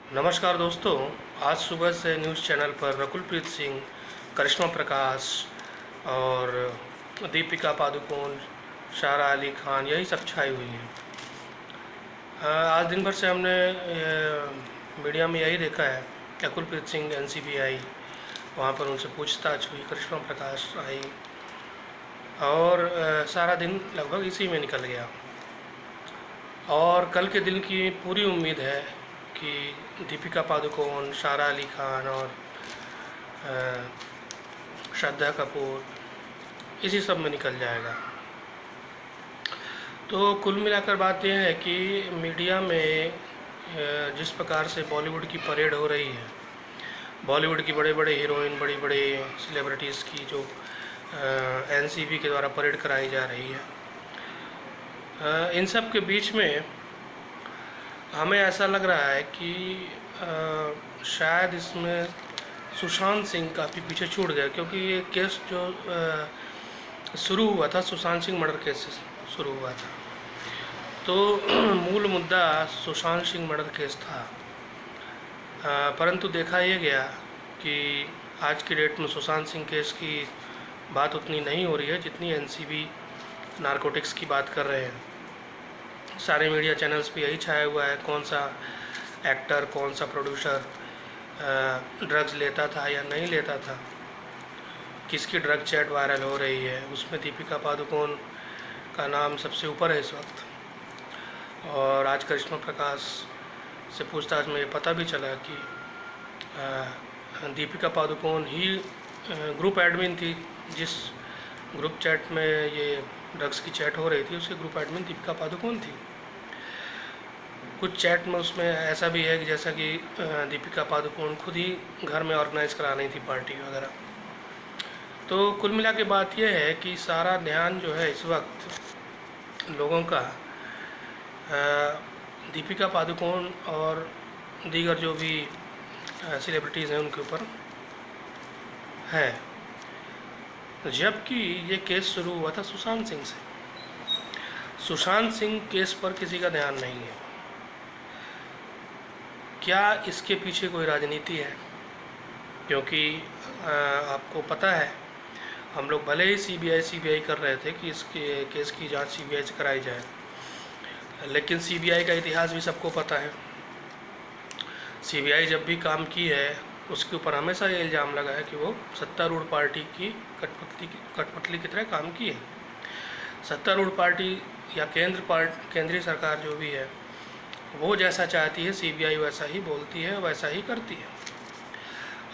नमस्कार दोस्तों। आज सुबह से न्यूज़ चैनल पर रकुलप्रीत सिंह, करिश्मा प्रकाश और दीपिका पादुकोण, सारा अली खान यही सब छाई हुई हैं। आज दिन भर से हमने मीडिया में यही देखा है। रकुलप्रीत सिंह एनसीबी आई, वहाँ पर उनसे पूछताछ हुई, करिश्मा प्रकाश आई और सारा दिन लगभग इसी में निकल गया। और कल के दिन की पूरी उम्मीद है कि दीपिका पादुकोण, सारा अली खान और श्रद्धा कपूर इसी सब में निकल जाएगा। तो कुल मिलाकर बात यह है कि मीडिया में जिस प्रकार से बॉलीवुड की परेड हो रही है, बॉलीवुड की बड़े बड़े हीरोइन, बड़ी बड़े सेलिब्रिटीज़ की जो एनसीबी के द्वारा परेड कराई जा रही है, इन सब के बीच में हमें ऐसा लग रहा है कि शायद इसमें सुशांत सिंह काफ़ी पीछे छूट गया, क्योंकि ये केस जो शुरू हुआ था, सुशांत सिंह मर्डर केस से शुरू हुआ था। तो मूल मुद्दा सुशांत सिंह मर्डर केस था, परंतु देखा ये गया कि आज की डेट में सुशांत सिंह केस की बात उतनी नहीं हो रही है जितनी एनसीबी नारकोटिक्स की बात कर रहे हैं। सारे मीडिया चैनल्स पे यही छाया हुआ है, कौन सा एक्टर, कौन सा प्रोड्यूसर ड्रग्स लेता था या नहीं लेता था, किसकी ड्रग चैट वायरल हो रही है। उसमें दीपिका पादुकोण का नाम सबसे ऊपर है इस वक्त। और आज करिश्मा प्रकाश से पूछताछ में ये पता भी चला कि दीपिका पादुकोण ही ग्रुप एडमिन थी। जिस ग्रुप चैट में ये ड्रग्स की चैट हो रही थी, उसके ग्रुप एडमिन दीपिका पादुकोण थी। कुछ चैट में उसमें ऐसा भी है कि जैसा कि दीपिका पादुकोण खुद ही घर में ऑर्गेनाइज करा रही थी पार्टी वगैरह। तो कुल मिला के बात यह है कि सारा ध्यान जो है इस वक्त लोगों का दीपिका पादुकोण और दीगर जो भी सेलिब्रिटीज़ हैं उनके ऊपर है, जबकि ये केस शुरू हुआ था सुशांत सिंह से। सुशांत सिंह केस पर किसी का ध्यान नहीं है। क्या इसके पीछे कोई राजनीति है? क्योंकि आपको पता है, हम लोग भले ही सीबीआई कर रहे थे कि इसके केस की जांच सीबीआई से कराई जाए, लेकिन सीबीआई का इतिहास भी सबको पता है। सीबीआई जब भी काम की है, उसके ऊपर हमेशा ये इल्ज़ाम लगा है कि वो सत्तारूढ़ पार्टी की कठपुतली की तरह काम की है। सत्तारूढ़ पार्टी या केंद्रीय सरकार जो भी है, वो जैसा चाहती है सीबीआई वैसा ही बोलती है, वैसा ही करती है।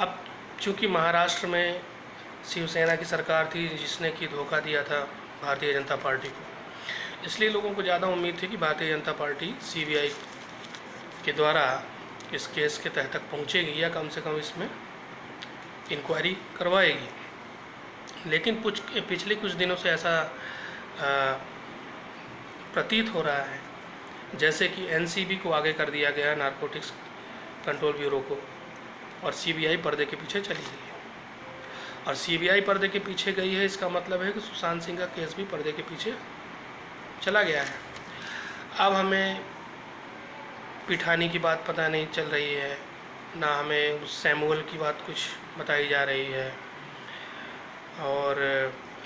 अब चूँकि महाराष्ट्र में शिवसेना की सरकार थी जिसने कि धोखा दिया था भारतीय जनता पार्टी को, इसलिए लोगों को ज़्यादा उम्मीद थी कि भारतीय जनता पार्टी सीबीआई के द्वारा इस केस के तह तक पहुँचेगी या कम से कम इसमें इंक्वायरी करवाएगी। लेकिन पिछले कुछ दिनों से ऐसा प्रतीत हो रहा है जैसे कि एनसीबी को आगे कर दिया गया, नारकोटिक्स कंट्रोल ब्यूरो को, और सीबीआई पर्दे के पीछे चली गई है। और सीबीआई पर्दे के पीछे गई है, इसका मतलब है कि सुशांत सिंह का केस भी पर्दे के पीछे चला गया है। अब हमें पिठानी की बात पता नहीं चल रही है, ना हमें उस सैमुअल की बात कुछ बताई जा रही है, और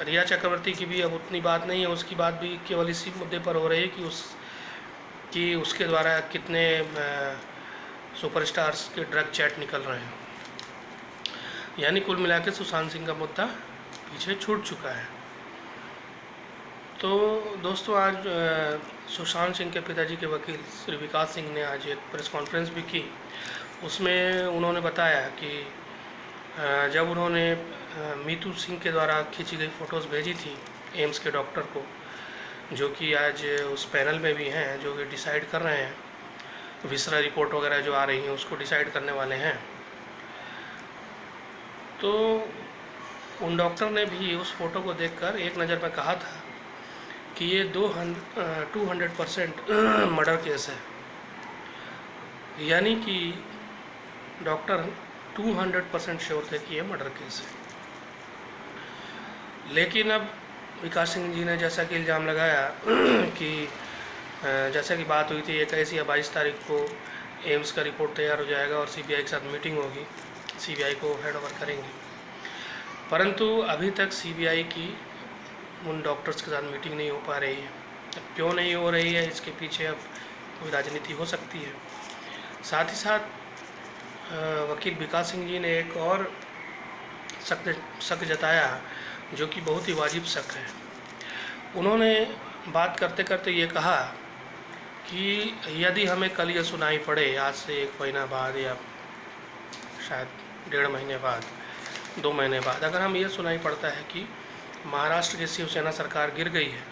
रिया चक्रवर्ती की भी अब उतनी बात नहीं है। उसकी बात भी केवल इसी मुद्दे पर हो रही है कि उसके द्वारा कितने सुपरस्टार्स के ड्रग चैट निकल रहे हैं। यानी कुल मिला के सुशांत सिंह का मुद्दा पीछे छूट चुका है। तो दोस्तों, आज सुशांत सिंह के पिताजी के वकील श्री विकास सिंह ने आज एक प्रेस कॉन्फ्रेंस भी की। उसमें उन्होंने बताया कि जब उन्होंने मीतू सिंह के द्वारा खींची गई फ़ोटोज़ भेजी थी एम्स के डॉक्टर को, जो कि आज उस पैनल में भी हैं, जो कि डिसाइड कर रहे हैं, विसरा रिपोर्ट वगैरह जो आ रही हैं उसको डिसाइड करने वाले हैं, तो उन डॉक्टर ने भी उस फ़ोटो को देखकर एक नज़र में कहा था कि ये 200% मर्डर केस है। यानी कि डॉक्टर 200% श्योर थे कि ये मर्डर केस है। लेकिन अब विकास सिंह जी ने जैसा कि इल्ज़ाम लगाया कि जैसा कि बात हुई थी 21 या 22 तारीख को एम्स का रिपोर्ट तैयार हो जाएगा और सीबीआई के साथ मीटिंग होगी, सीबीआई को हैंड ओवर करेंगे। परंतु अभी तक सीबीआई की उन डॉक्टर्स के साथ मीटिंग नहीं हो पा रही है। अब क्यों नहीं हो रही है, इसके पीछे अब कोई राजनीति हो सकती है। साथ ही साथ वकील विकास सिंह जी ने एक और शक जताया जो कि बहुत ही वाजिब शक है। उन्होंने बात करते करते ये कहा कि यदि हमें कल ये सुनाई पड़े, आज से 1 महीना बाद या शायद 1.5 महीने बाद, 2 महीने बाद, अगर हम ये सुनाई पड़ता है कि महाराष्ट्र की शिवसेना सरकार गिर गई है,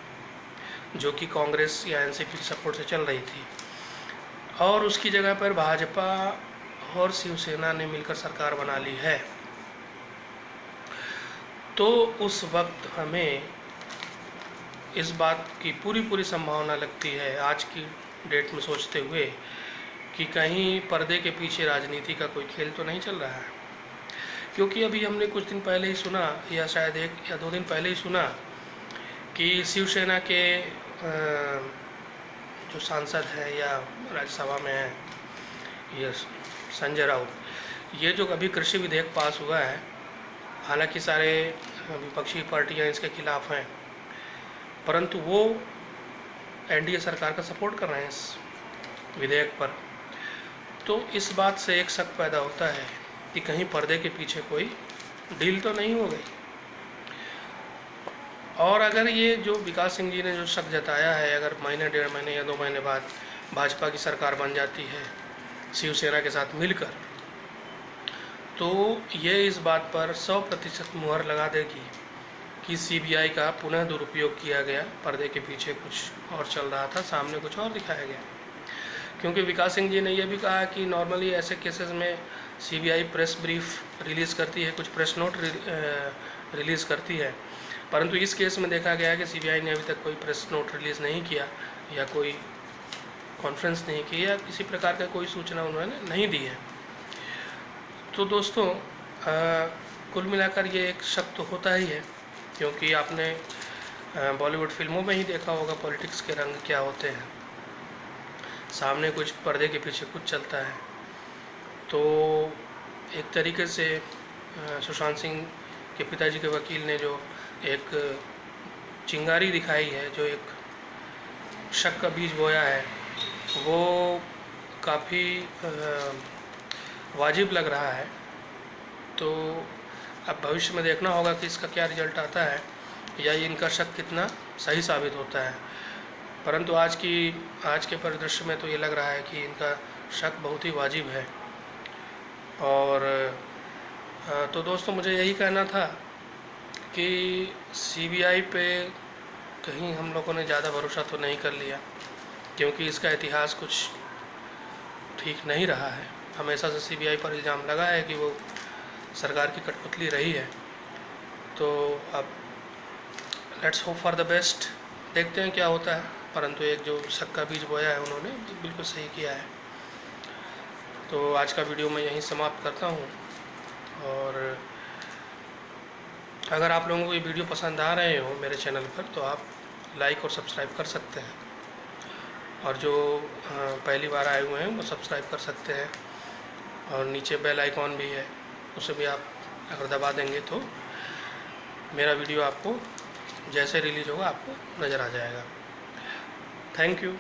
जो कि कांग्रेस या एनसीपी सपोर्ट से चल रही थी, और उसकी जगह पर भाजपा और शिवसेना ने मिलकर सरकार बना ली है, तो उस वक्त हमें इस बात की पूरी संभावना लगती है, आज की डेट में सोचते हुए, कि कहीं पर्दे के पीछे राजनीति का कोई खेल तो नहीं चल रहा है। क्योंकि अभी हमने कुछ दिन पहले ही सुना, या शायद 1 या 2 दिन पहले ही सुना, कि शिवसेना के जो सांसद हैं या राज्यसभा में हैं, ये संजय राउत, ये जो अभी कृषि विधेयक पास हुआ है, हालांकि सारे विपक्षी पार्टियां इसके खिलाफ हैं, परंतु वो एनडीए सरकार का सपोर्ट कर रहे हैं इस विधेयक पर। तो इस बात से एक शक पैदा होता है कि कहीं पर्दे के पीछे कोई डील तो नहीं हो गई। और अगर ये जो विकास सिंह जी ने जो शक जताया है, अगर महीने 1.5 महीने या 2 महीने बाद भाजपा की सरकार बन जाती है शिवसेना के साथ मिलकर, तो ये इस बात पर 100% मुहर लगा देगी कि सीबीआई का पुनः दुरुपयोग किया गया, पर्दे के पीछे कुछ और चल रहा था, सामने कुछ और दिखाया गया। क्योंकि विकास सिंह जी ने यह भी कहा कि नॉर्मली ऐसे केसेस में सीबीआई प्रेस ब्रीफ रिलीज़ करती है, कुछ प्रेस नोट रिलीज़ करती है, परंतु इस केस में देखा गया कि सीबीआई ने अभी तक कोई प्रेस नोट रिलीज़ नहीं किया, या कोई कॉन्फ्रेंस नहीं की, या किसी प्रकार का कोई सूचना उन्होंने नहीं दी है। तो दोस्तों, कुल मिलाकर ये एक शक तो होता ही है, क्योंकि आपने बॉलीवुड फिल्मों में ही देखा होगा पॉलिटिक्स के रंग क्या होते हैं, सामने कुछ, पर्दे के पीछे कुछ चलता है। तो एक तरीके से सुशांत सिंह के पिताजी के वकील ने जो एक चिंगारी दिखाई है, जो एक शक का बीज बोया है, वो काफ़ी वाजिब लग रहा है। तो अब भविष्य में देखना होगा कि इसका क्या रिजल्ट आता है, या इनका शक कितना सही साबित होता है। परंतु आज के परिदृश्य में तो ये लग रहा है कि इनका शक बहुत ही वाजिब है। और तो दोस्तों, मुझे यही कहना था कि सीबीआई पे कहीं हम लोगों ने ज़्यादा भरोसा तो नहीं कर लिया, क्योंकि इसका इतिहास कुछ ठीक नहीं रहा है। हमेशा से सीबीआई पर इल्ज़ाम लगा है कि वो सरकार की कठपुतली रही है। तो अब let's hope for the best, देखते हैं क्या होता है। परंतु एक जो शक का बीज बोया है उन्होंने बिल्कुल सही किया है। तो आज का वीडियो मैं यहीं समाप्त करता हूँ, और अगर आप लोगों को ये वीडियो पसंद आ रहे हो मेरे चैनल पर, तो आप लाइक और सब्सक्राइब कर सकते हैं, और जो पहली बार आए हुए हैं वो सब्सक्राइब कर सकते हैं, और नीचे बेल आइकॉन भी है, उसे भी आप अगर दबा देंगे तो मेरा वीडियो आपको जैसे रिलीज़ होगा आपको नज़र आ जाएगा। Thank you.